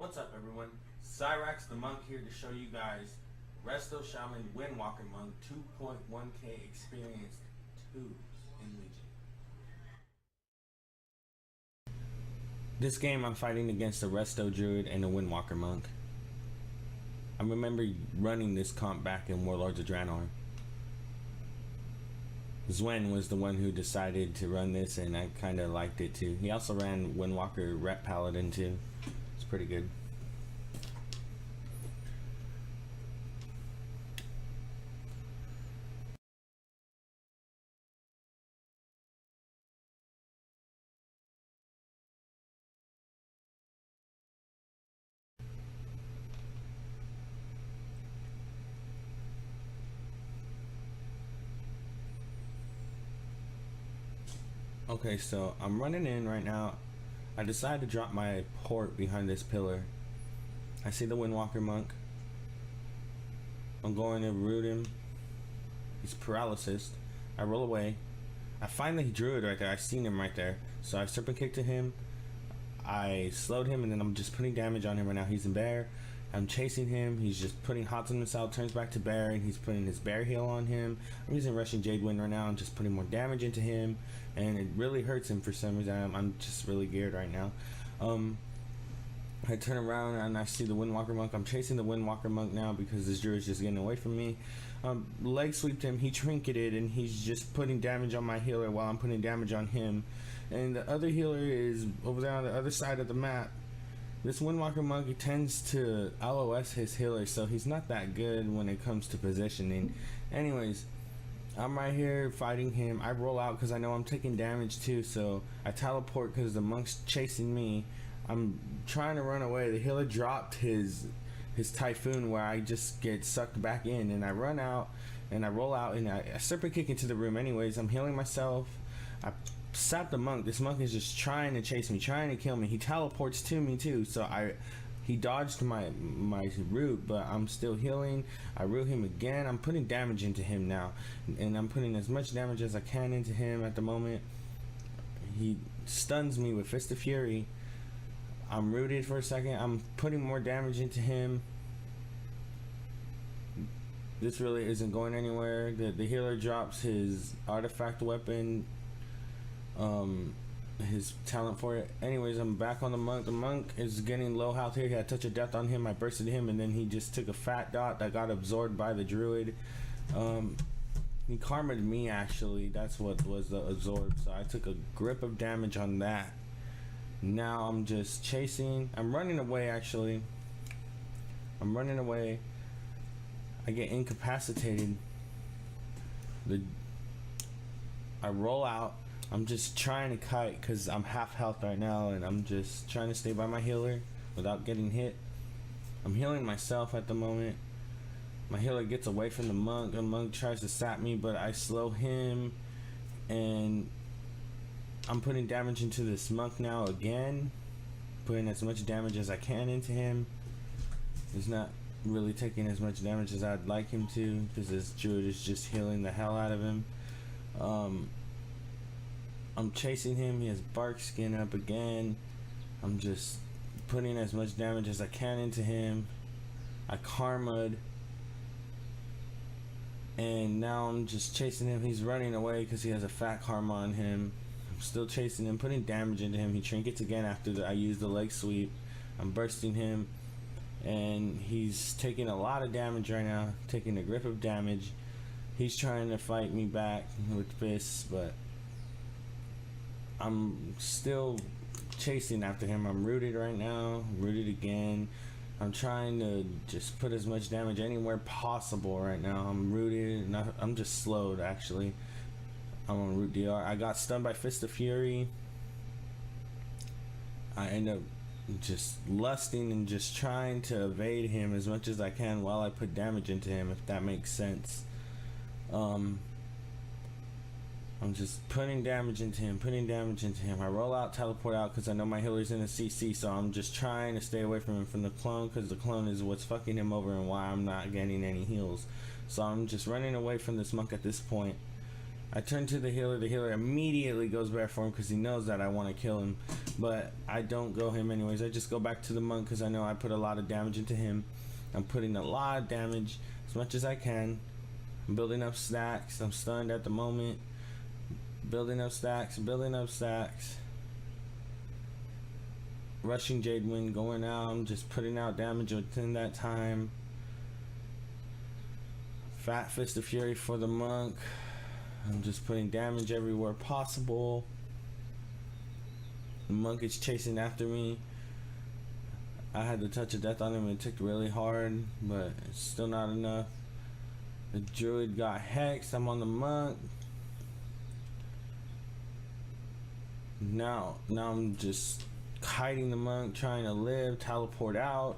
What's up, everyone? Cyrax the Monk here to show you guys Rsham Windwalker Monk 2.1k experienced 2s in Legion. This game I'm fighting against a Resto Druid and a Windwalker Monk. I remember running this comp back in Warlords of Draenor. Zwen was the one who decided to run this, and I kind of liked it too. He also ran Windwalker Rep Paladin too. It's pretty good. Okay, so I'm running in right now. I decided to drop my port behind this pillar. I see the Windwalker Monk. I'm going to root him. He's paralysis. I roll away. I find the Druid right there. I seen him right there. So I serpent kick to him. I slowed him, and then I'm just putting damage on him right now. He's in bear. I'm chasing him. He's just putting hots on himself, turns back to bear, and he's putting his bear heal on him. I'm using Rushing Jade Wind right now. I'm just putting more damage into him, and it really hurts him for some reason. I'm just really geared right now. I turn around and I see the Windwalker Monk. I'm chasing the Windwalker Monk now because this Druid is just getting away from me. Leg sweeped him. He trinketed, and he's just putting damage on my healer while I'm putting damage on him. And the other healer is over there on the other side of the map. This Windwalker Monk, he tends to LOS his healer, so he's not that good when it comes to positioning. Anyways, I'm right here fighting him. I roll out because I know I'm taking damage too, so I teleport because the monk's chasing me. I'm trying to run away. The healer dropped his typhoon where I just get sucked back in, and I run out and I roll out and I serpent kick into the room. Anyways, I'm healing myself. I sap the monk. This monk is just trying to chase me, trying to kill me. He teleports to me too, so he dodged my root, but I'm still healing. I root him again. I'm putting damage into him now, and I'm putting as much damage as I can into him at the moment. He stuns me with Fist of Fury. I'm rooted for a second. I'm putting more damage into him. This really isn't going anywhere. The healer drops his artifact weapon, his talent for it. Anyways, I'm back on the monk. The monk is getting low health here. He had Touch of Death on him. I bursted him, and then he just took a fat dot that got absorbed by the Druid. He karma'd me, actually. That's what was the absorb. So I took a grip of damage on that. Now I'm just chasing. I'm running away, actually. I'm running away. I get incapacitated. I roll out. I'm just trying to kite because I'm half health right now, and I'm just trying to stay by my healer without getting hit. I'm healing myself at the moment. My healer gets away from the monk. The monk tries to sap me, but I slow him, and I'm putting damage into this monk now again, putting as much damage as I can into him. He's not really taking as much damage as I'd like him to because this Druid is just healing the hell out of him. I'm chasing him. He has bark skin up again. I'm just putting as much damage as I can into him. I karma'd, and now I'm just chasing him. He's running away because he has a fat karma on him. I'm still chasing him, putting damage into him. He trinkets again after I use the leg sweep. I'm bursting him, and he's taking a lot of damage right now, taking a grip of damage. He's trying to fight me back with fists, but I'm still chasing after him. I'm rooted right now, rooted again. I'm trying to just put as much damage anywhere possible right now. I'm rooted, and I'm just slowed, actually. I'm on root DR. I got stunned by Fist of Fury. I end up just lusting and just trying to evade him as much as I can while I put damage into him, if that makes sense. I'm just putting damage into him, I roll out, teleport out because I know my healer's in a CC, so I'm just trying to stay away from him from the clone because the clone is what's fucking him over and why I'm not getting any heals. So I'm just running away from this monk at this point. I turn to the healer immediately goes back for him because he knows that I want to kill him, but I don't go him anyways. I just go back to the monk because I know I put a lot of damage into him. I'm putting a lot of damage, as much as I can. I'm building up stacks. I'm stunned at the moment. Building up stacks, building up stacks. Rushing Jade Wind, going out. I'm just putting out damage within that time. Fat Fist of Fury for the monk. I'm just putting damage everywhere possible. The monk is chasing after me. I had the touch of death on him. It took really hard, but it's still not enough. The druid got hexed. I'm on the monk. Now I'm just kiting the monk, trying to live, teleport out.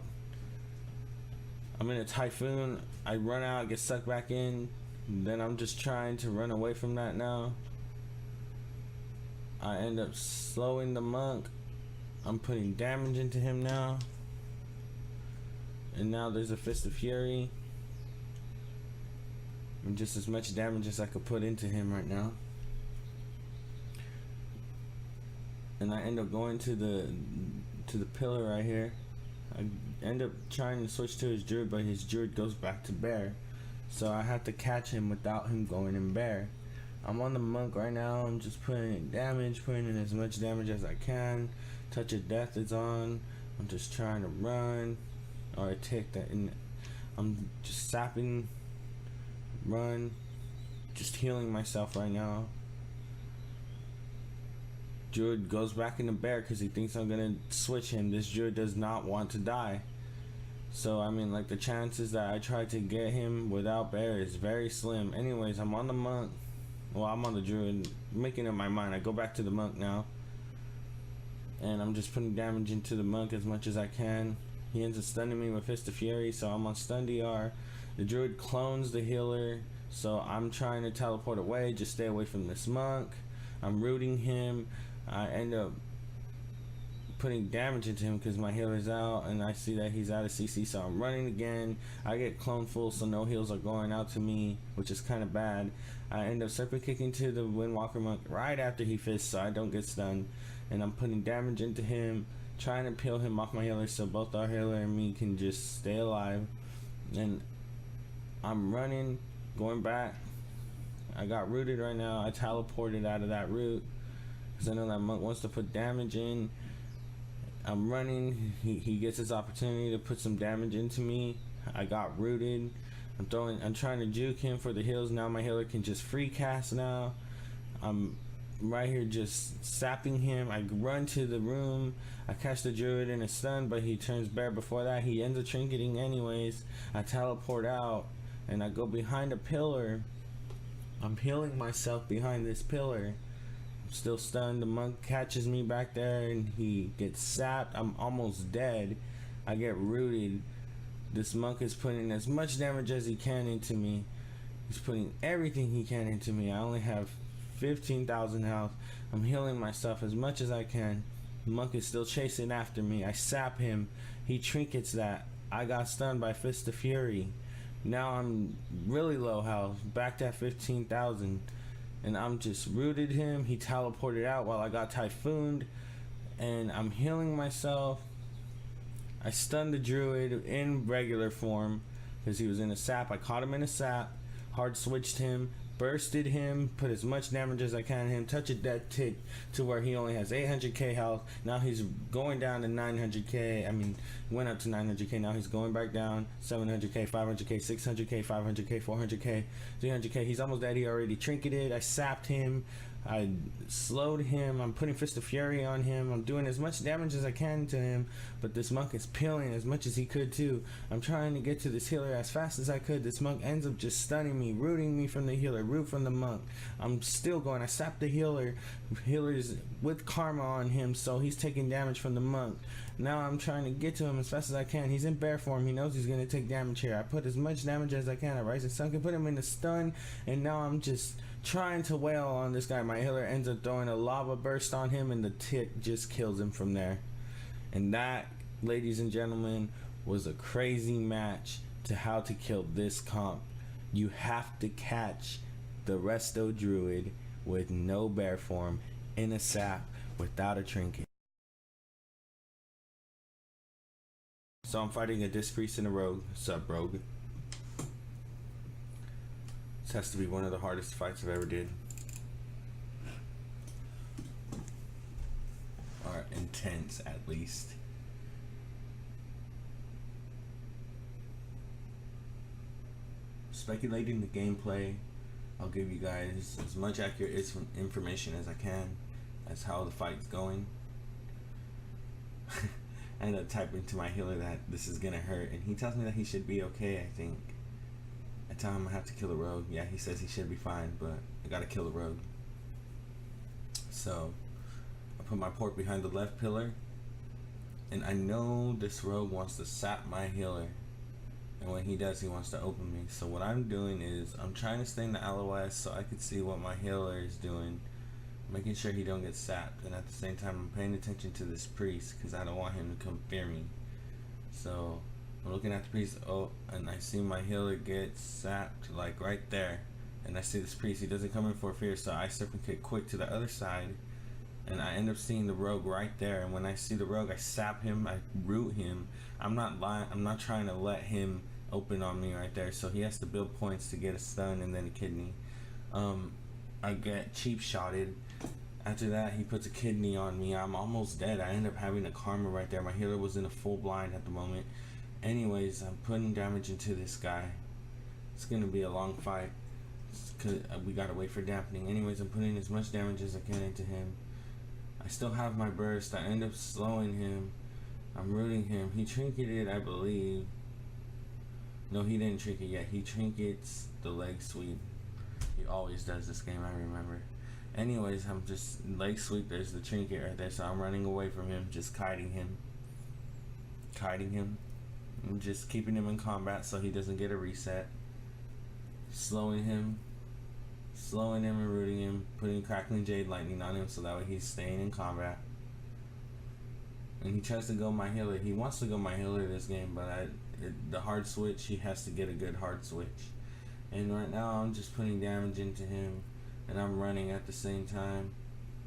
I'm in a typhoon. I run out, get sucked back in. Then I'm just trying to run away from that now. I end up slowing the monk. I'm putting damage into him now. And now there's a Fist of Fury. And just as much damage as I could put into him right now. And I end up going to the pillar right here. I end up trying to switch to his druid, but his druid goes back to bear. So I have to catch him without him going in bear. I'm on the monk right now. I'm just putting in damage, putting in as much damage as I can. Touch of Death is on. I'm just trying to run. Or I take that in. I'm just sapping, run, just healing myself right now. Druid goes back into bear because he thinks I'm gonna switch him. This druid does not want to die. So I mean, like, the chances that I try to get him without bear is very slim. Anyways, I'm on the monk. Well, I'm on the druid, making up my mind. I go back to the monk now, and I'm just putting damage into the monk as much as I can. He ends up stunning me with Fist of Fury, so I'm on stun DR. The druid clones the healer, so I'm trying to teleport away. Just stay away from this monk. I'm rooting him. I end up putting damage into him because my healer's out, and I see that he's out of CC, so I'm running again. I get clone full, so no heals are going out to me, which is kind of bad. I end up circle kicking to the Windwalker monk right after he fists, so I don't get stunned, and I'm putting damage into him, trying to peel him off my healer so both our healer and me can just stay alive. And I'm running, going back. I got rooted right now. I teleported out of that root because I know that monk wants to put damage in. I'm running. He gets his opportunity to put some damage into me. I got rooted. I'm trying to juke him for the heals. Now my healer can just free cast now. I'm right here just sapping him. I run to the room. I catch the druid in a stun, but he turns bear before that. He ends up trinketing anyways. I teleport out and I go behind a pillar. I'm healing myself behind this pillar. I'm still stunned. The monk catches me back there and he gets sapped. I'm almost dead. I get rooted. This monk is putting as much damage as he can into me. He's putting everything he can into me. I only have 15,000 health. I'm healing myself as much as I can. The monk is still chasing after me. I sap him. He trinkets that. I got stunned by Fist of Fury. Now I'm really low health, back to 15,000, and I'm just rooted him. He teleported out while I got typhooned, and I'm healing myself. I stunned the druid in regular form because he was in a sap. I caught him in a sap, hard switched him, bursted him, put as much damage as I can on him, touch of death tick to where he only has 800k health. Now he's going down to 900k. I mean, went up to 900k. Now he's going back down 700k, 500k, 600k, 500k, 400k, 300k. He's almost dead. He already trinketed. I sapped him. I slowed him. I'm putting Fist of Fury on him. I'm doing as much damage as I can to him, but this monk is peeling as much as he could too. I'm trying to get to this healer as fast as I could. This monk ends up just stunning me, rooting me from the healer, root from the monk. I'm still going. I sapped the healer. Healer's with karma on him, so he's taking damage from the monk. Now I'm trying to get to him as fast as I can. He's in bear form. He knows he's going to take damage here. I put as much damage as I can. I Rising Sun can put him in the stun, and now I'm just trying to wail on this guy. My healer ends up throwing a lava burst on him, and the tick just kills him from there. And that, ladies and gentlemen, was a crazy match to how to kill this comp. You have to catch the resto druid with no bear form in a sap without a trinket. So I'm fighting a disc priest and a rogue. Sup, rogue? This has to be one of the hardest fights I've ever did. Or intense, at least. Speculating the gameplay, I'll give you guys as much accurate information as I can as how the fight's going. I end up typing to my healer that this is gonna hurt, and he tells me that he should be okay, I think. I tell him I have to kill a rogue. Yeah, he says he should be fine, but I gotta kill the rogue. So I put my port behind the left pillar, and I know this rogue wants to sap my healer, and when he does, he wants to open me. So what I'm doing is I'm trying to stay in the LOS so I can see what my healer is doing, making sure he don't get sapped, and at the same time I'm paying attention to this priest because I don't want him to come fear me. So I'm looking at the priest, and I see my healer get sapped like right there, and I see this priest, he doesn't come in for fear, so I serpent kick quick to the other side, and I end up seeing the rogue right there. And when I see the rogue, I sap him, I root him. I'm not lying, I'm not trying to let him open on me right there, so he has to build points to get a stun and then a kidney. I get cheap shotted. After that, he puts a kidney on me. I'm almost dead. I end up having a karma right there. My healer was in a full blind at the moment. Anyways, I'm putting damage into this guy. It's gonna be a long fight because we gotta wait for dampening. Anyways, I'm putting as much damage as I can into him. I still have my burst. I end up slowing him. I'm rooting him. He trinketed, I believe. No, he didn't trinket yet. He trinkets the leg sweep. He always does this game, I remember. Anyways, I'm just leg sweep. There's the trinket right there, so I'm running away from him, just kiting him. I'm just keeping him in combat so he doesn't get a reset. Slowing him and rooting him, putting crackling jade lightning on him so that way he's staying in combat. And he tries to go my healer. He wants to go my healer this game, but the hard switch, he has to get a good hard switch. And right now I'm just putting damage into him, and I'm running at the same time.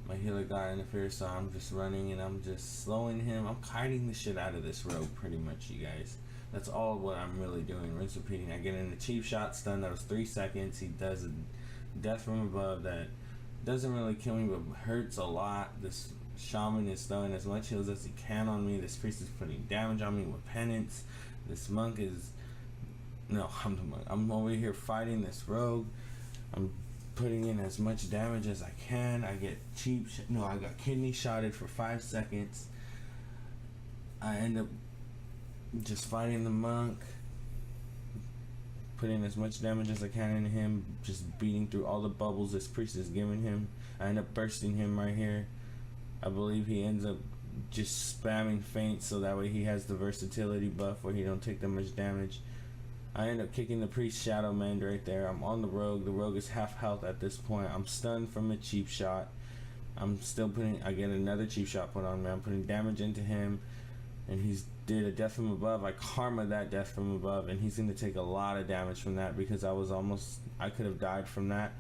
My healer got interfered, so I'm just running and I'm just slowing him. I'm kiting the shit out of this rogue pretty much, you guys. That's all what I'm really doing. Rinse repeating. I get in a cheap shot stun that was 3 seconds. He does a death from above that doesn't really kill me but hurts a lot. This shaman is throwing as much heals as he can on me. This priest is putting damage on me with penance. This monk is... No, I'm the monk. I'm over here fighting this rogue. I'm putting in as much damage as I can. I get I got kidney shotted for 5 seconds. I end up just fighting the monk, putting as much damage as I can into him, just beating through all the bubbles this priest is giving him. I end up bursting him right here. I believe he ends up just spamming feint so that way he has the versatility buff where he don't take that much damage. I end up kicking the priest Shadow Mend right there. I'm on the rogue. The rogue is half health at this point. I'm stunned from a cheap shot. I get another cheap shot put on me. I'm putting damage into him, and he's did a death from above. I karma that death from above, and he's gonna take a lot of damage from that because I could have died from that.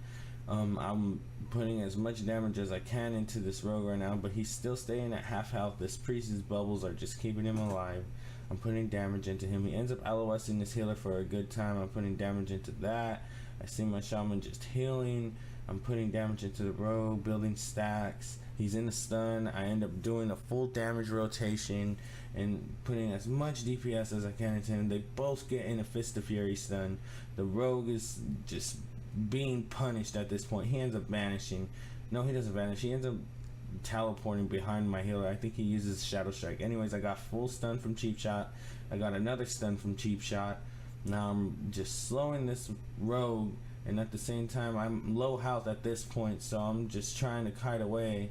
I'm putting as much damage as I can into this rogue right now, but he's still staying at half health. This priest's bubbles are just keeping him alive. I'm putting damage into him. He ends up LOSing this healer for a good time. I'm putting damage into that. I see my shaman just healing. I'm putting damage into the rogue, building stacks. He's in a stun. I end up doing a full damage rotation and putting as much DPS as I can into him. They both get in a Fist of Fury stun. The rogue is just being punished at this point. He ends up vanishing. No, he doesn't vanish. He ends up teleporting behind my healer. I think he uses Shadow Strike. Anyways, I got full stun from Cheap Shot. I got another stun from Cheap Shot. Now I'm just slowing this rogue, and at the same time I'm low health at this point, so I'm just trying to kite away,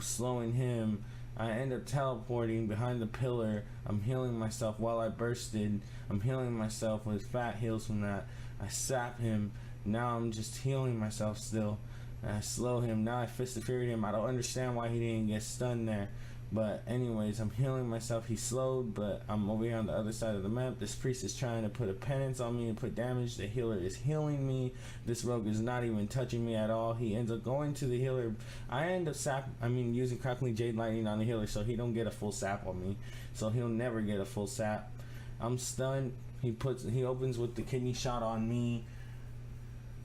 slowing him. I end up teleporting behind the pillar. I'm healing myself while I bursted. I'm healing myself with fat heals from that. I sap him. Now I'm just healing myself still. And I slow him. Now I Fist of Fury him. I don't understand why he didn't get stunned there. But anyways, I'm healing myself. He slowed, but I'm over here on the other side of the map. This priest is trying to put a penance on me and put damage. The healer is healing me. This rogue is not even touching me at all. He ends up going to the healer. I end up using crackling jade lightning on the healer, so he don't get a full sap on me. So he'll never get a full sap. I'm stunned. He opens with the kidney shot on me.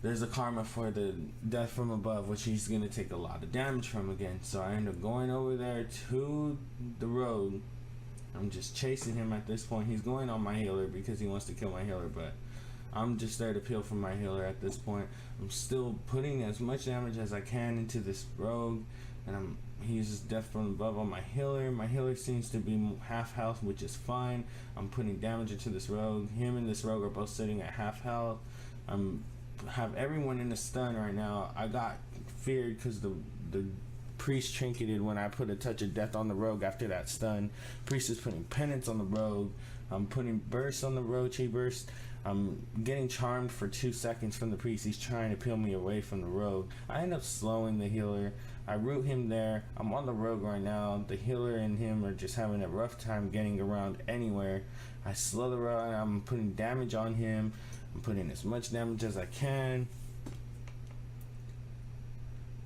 There's a karma for the death from above, which he's gonna take a lot of damage from again. So I end up going over there to the road. I'm just chasing him at this point. He's going on my healer because he wants to kill my healer, but I'm just there to peel from my healer at this point. I'm still putting as much damage as I can into this rogue, and he's just death from above on my healer. My healer seems to be half health, which is fine. I'm putting damage into this rogue. Him and this rogue are both sitting at half health. Have everyone in a stun right now. I got feared because the priest trinketed when I put a touch of death on the rogue after that stun. Priest is putting penance on the rogue. I'm putting burst on the rogue. Chi burst. I'm getting charmed for 2 seconds from the priest. He's trying to peel me away from the rogue. I end up slowing the healer. I root him there. I'm on the rogue right now. The healer and him are just having a rough time getting around anywhere. I slow the rogue. I'm putting damage on him. I'm putting as much damage as I can.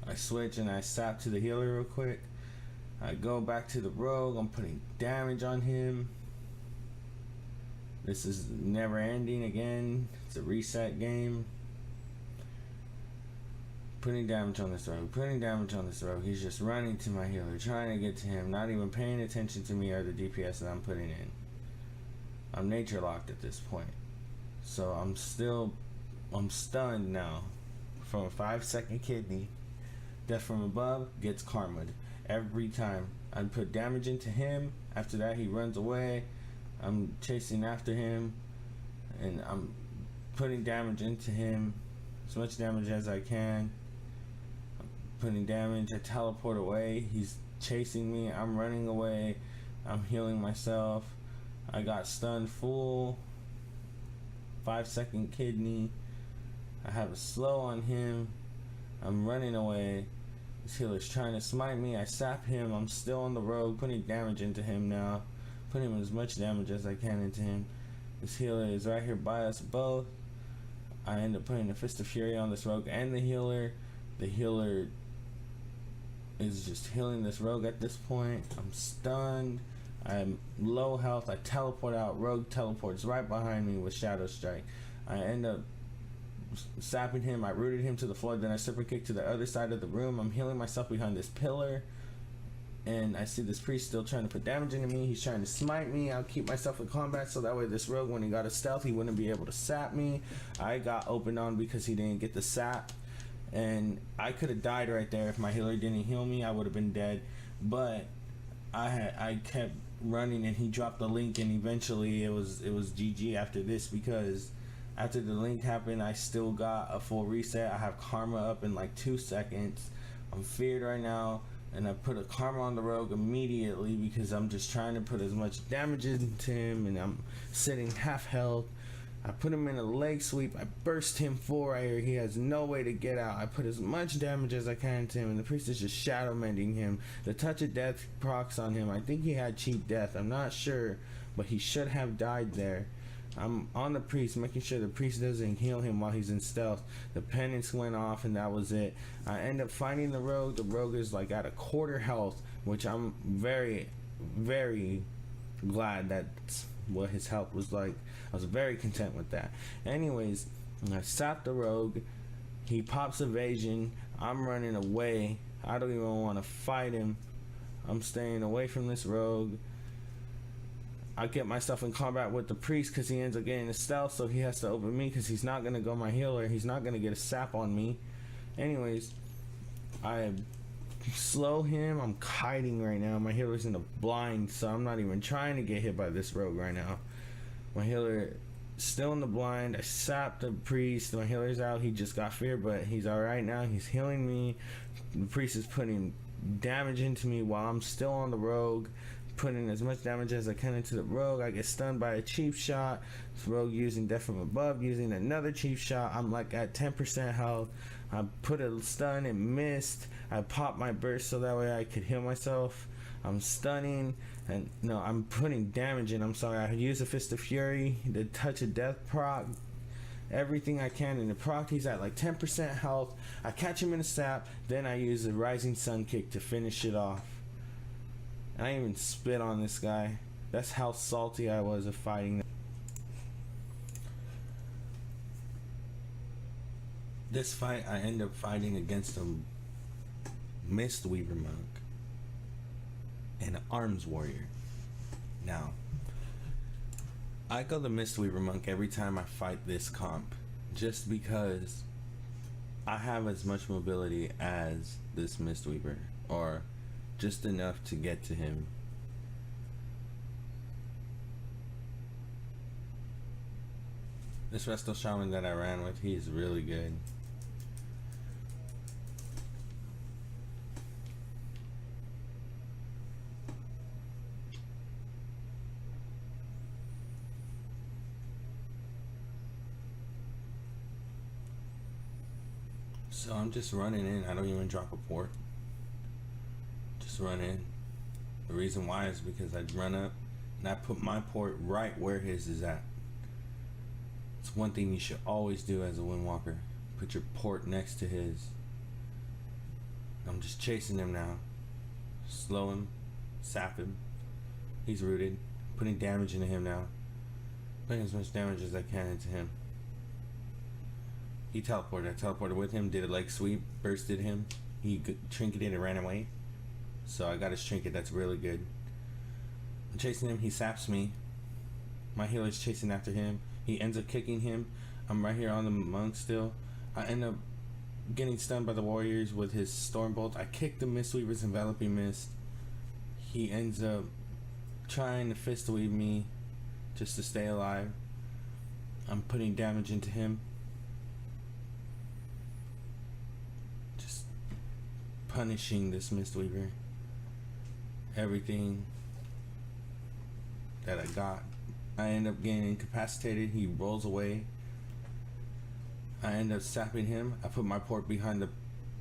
I switch and I sap to the healer real quick. I go back to the rogue. I'm putting damage on him. This is never ending again. It's a reset game. Putting damage on this rogue. Putting damage on this rogue. He's just running to my healer, trying to get to him, not even paying attention to me or the DPS that I'm putting in. I'm nature locked at this point. So I'm stunned now from a 5-second kidney. Death from above gets karma'd every time. I put damage into him. After that, he runs away. I'm chasing after him, and I'm putting damage into him, as much damage as I can. I'm putting damage. I teleport away. He's chasing me. I'm running away. I'm healing myself. I got stunned full. 5-second kidney. I have a slow on him. I'm running away. This healer's trying to smite me. I sap him. I'm still on the road, putting damage into him now. Putting as much damage as I can into him. This healer is right here by us both. I end up putting a Fist of Fury on this rogue and the healer. The healer is just healing this rogue at this point. I'm stunned. I'm low health. I teleport out. Rogue teleports right behind me with Shadow Strike. I end up sapping him. I rooted him to the floor. Then I super kick to the other side of the room. I'm healing myself behind this pillar. And I see this priest still trying to put damage into me. He's trying to smite me. I'll keep myself in combat so that way this rogue, when he got a stealth, he wouldn't be able to sap me. I got opened on because he didn't get the sap. And I could have died right there if my healer didn't heal me. I would have been dead. But I kept running and he dropped the link, and eventually it was GG after this, because after the link happened I still got a full reset. I have karma up in like 2 seconds. I'm feared right now, and I put a karma on the rogue immediately because I'm just trying to put as much damage into him, and I'm sitting half health. I put him in a leg sweep. I burst him full right here. He has no way to get out. I put as much damage as I can to him, and the priest is just shadow mending him. The touch of death procs on him. I think he had cheap death. I'm not sure, but he should have died there. I'm on the priest, making sure the priest doesn't heal him while he's in stealth. The penance went off, and that was it. I end up finding the rogue. The rogue is like at a quarter health, which I'm very, very glad that's what his health was like. I was very content with that. Anyways, I sapped the rogue. He pops evasion. I'm running away. I don't even want to fight him. I'm staying away from this rogue. I get myself in combat with the priest because he ends up getting a stealth, so he has to open me because he's not going to go my healer. He's not going to get a sap on me. Anyways, I slow him. I'm kiting right now. My healer's in the blind, so I'm not even trying to get hit by this rogue right now. My healer still in the blind. I sapped the priest. My healer's out. He just got feared, but he's alright now. He's healing me. The priest is putting damage into me while I'm still on the rogue, putting as much damage as I can into the rogue. I get stunned by a cheap shot. This rogue using death from above, using another cheap shot. I'm like at 10% health. I put a stun and missed. I popped my burst so that way I could heal myself. I'm stunning, and no, I'm putting damage in. I'm sorry, I use a Fist of Fury, the Touch of Death proc, everything I can, and the proc, he's at like 10% health. I catch him in a sap, then I use the Rising Sun kick to finish it off. I didn't even spit on this guy. That's how salty I was of fighting. This fight, I end up fighting against a Mistweaver monk and an Arms Warrior. Now, I go the Mistweaver monk every time I fight this comp, just because I have as much mobility as this Mistweaver, or just enough to get to him. This Resto Shaman that I ran with, he's really good. So I'm just running in. I don't even drop a port. Just run in. The reason why is because I run up and I put my port right where his is at. It's one thing you should always do as a Windwalker. Put your port next to his. I'm just chasing him now. Slow him. Sap him. He's rooted. Putting damage into him now. Putting as much damage as I can into him. He teleported. I teleported with him, did a leg sweep, bursted him. He trinketed and ran away. So I got his trinket. That's really good. I'm chasing him. He saps me. My healer's chasing after him. He ends up kicking him. I'm right here on the monk still. I end up getting stunned by the warriors with his Stormbolt. I kick the Mistweaver's Enveloping Mist. He ends up trying to fist weave me just to stay alive. I'm putting damage into him. Just punishing this Mistweaver. Everything that I got. I end up getting incapacitated. He rolls away. I end up sapping him. I put my port behind the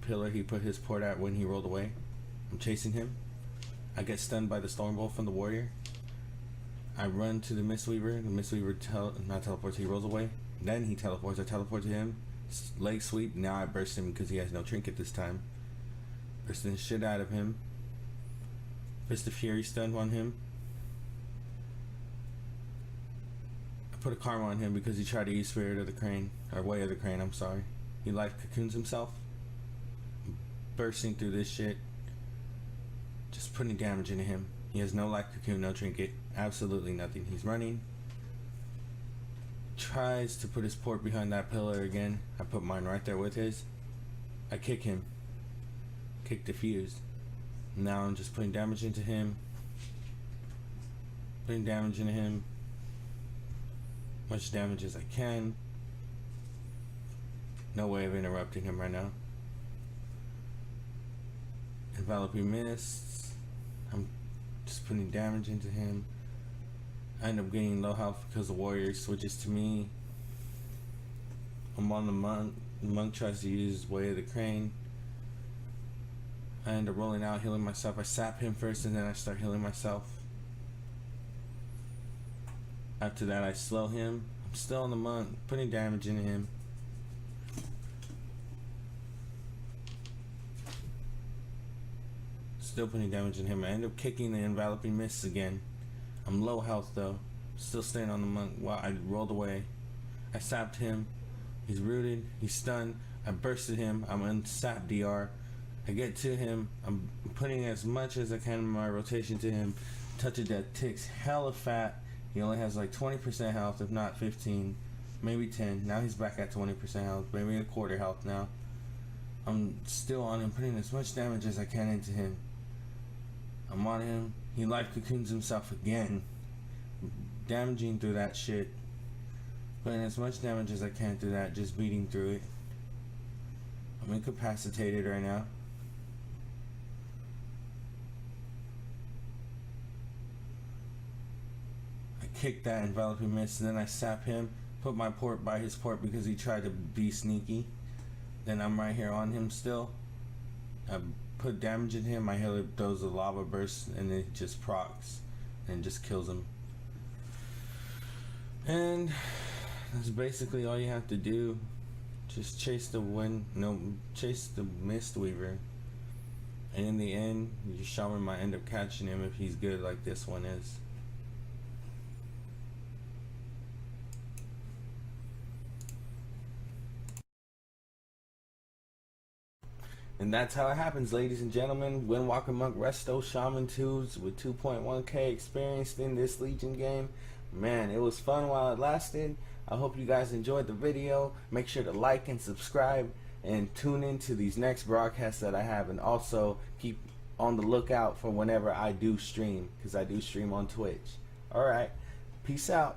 pillar he put his port at when he rolled away. I'm chasing him. I get stunned by the Stormbolt from the warrior. I run to the Mistweaver. The Mistweaver not teleports. He rolls away. Then he teleports. I teleport to him. Leg sweep. Now I burst him because he has no trinket this time. Bursting the shit out of him. Fist of Fury stun on him. Put a karma on him because he tried to use Spirit of the Crane, or Way of the Crane, I'm sorry. He life cocoons himself. Bursting through this shit. Just putting damage into him. He has no life cocoon, no trinket, absolutely nothing. He's running. Tries to put his port behind that pillar again. I put mine right there with his. I kick him. Kick diffused. Now I'm just putting damage into him. Putting damage into him. Much damage as I can. No way of interrupting him right now. Enveloping Mists. I'm just putting damage into him. I end up getting low health because the warrior switches to me. I'm on the monk. The monk tries to use Way of the Crane. I end up rolling out, healing myself. I sap him first and then I start healing myself. After that I slow him. I'm still on the monk, putting damage into him. Still putting damage in him. I end up kicking the Enveloping Mists again. I'm low health though. Still staying on the monk while I rolled away. I sapped him. He's rooted. He's stunned. I bursted him. I'm in sap DR. I get to him. I'm putting as much as I can in my rotation to him. Touch of Death ticks hella fat. He only has like 20% health, if not 15, maybe 10. Now he's back at 20% health, maybe a quarter health now. I'm still on him, putting as much damage as I can into him. I'm on him. He life cocoons himself again. Damaging through that shit. Putting as much damage as I can through that, just beating through it. I'm incapacitated right now. Kick that Enveloping Mist, and then I sap him, put my port by his port because he tried to be sneaky. Then I'm right here on him still. I put damage in him, my healer does a lava burst and it just procs and just kills him. And that's basically all you have to do. Just chase the chase the Mistweaver. And in the end, your shaman might end up catching him if he's good like this one is. And that's how it happens, ladies and gentlemen. Windwalker Monk Resto Shaman 2s with 2.1k experienced in this Legion game. Man, it was fun while it lasted. I hope you guys enjoyed the video. Make sure to like and subscribe and tune in to these next broadcasts that I have. And also keep on the lookout for whenever I do stream, because I do stream on Twitch. Alright, peace out.